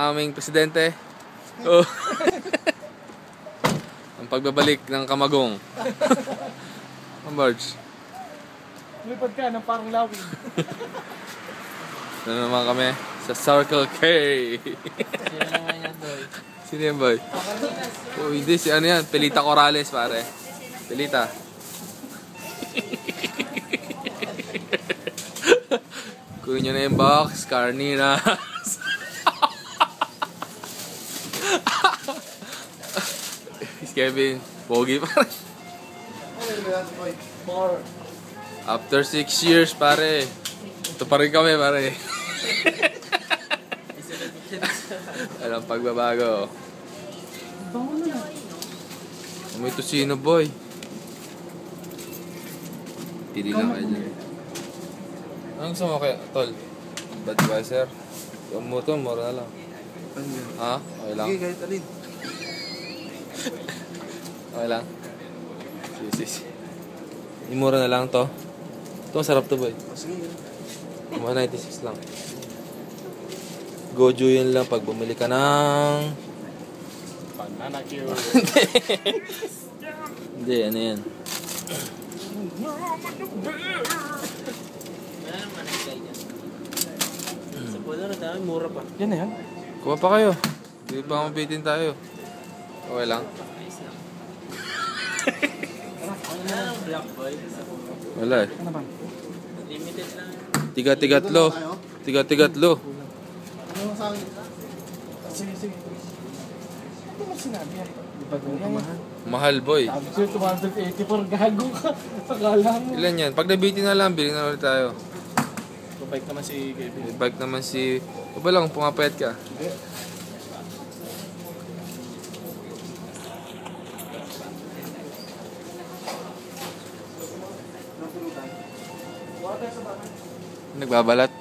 Aming presidente. Oh. Ang pagbabalik ng Kamagong. Ang Barge. Lipad ka ng parang lawin. Ano naman kami? Sa Circle K. Sino naman yan, boy? Sino yan, boy? Oh, hindi. Si ano yan? Pelita Corrales, pare. Pelita. Kunin nyo na yung box. Carninas. Kevin. Pogi, pare. After 6 years, pare. Ito pa rin kami, pare. Alam, pagbabago. May tosino, boy. Pili lang kayo dyan. Anong gusto mo kaya, tol? Budweiser? Yung mo to, mura na lang. Ha? Okay lang? Sige, kahit alin. Okay lang? Sige. Yung mura na lang to. Ito, masarap to, boy. Sige, 196 lang. Goju yun lang pag bumili ka ng... Banana Q. Hindi, ano yan? Sa puno na dami, mura pa. Yan na yan. Kuha pa kayo. Hindi pa mabitin tayo. Okay lang? Ano na lang, black boy? Wala eh. Ano ba? Limited lang. Tiga-tigatlo. Tiga-tigatlo. Ano sa akin? Sige. Ano mo sinabi yan? Di ba doon kamahal? Mahal, boy. Sabi sa'yo, 284, gago ka. Akala mo. Ilan yan? Pag nabitin na lang, bilhin na ulit tayo. Bike naman si Kevin. May bike naman si... O ba lang, pumapayat ka? Nagbabalat?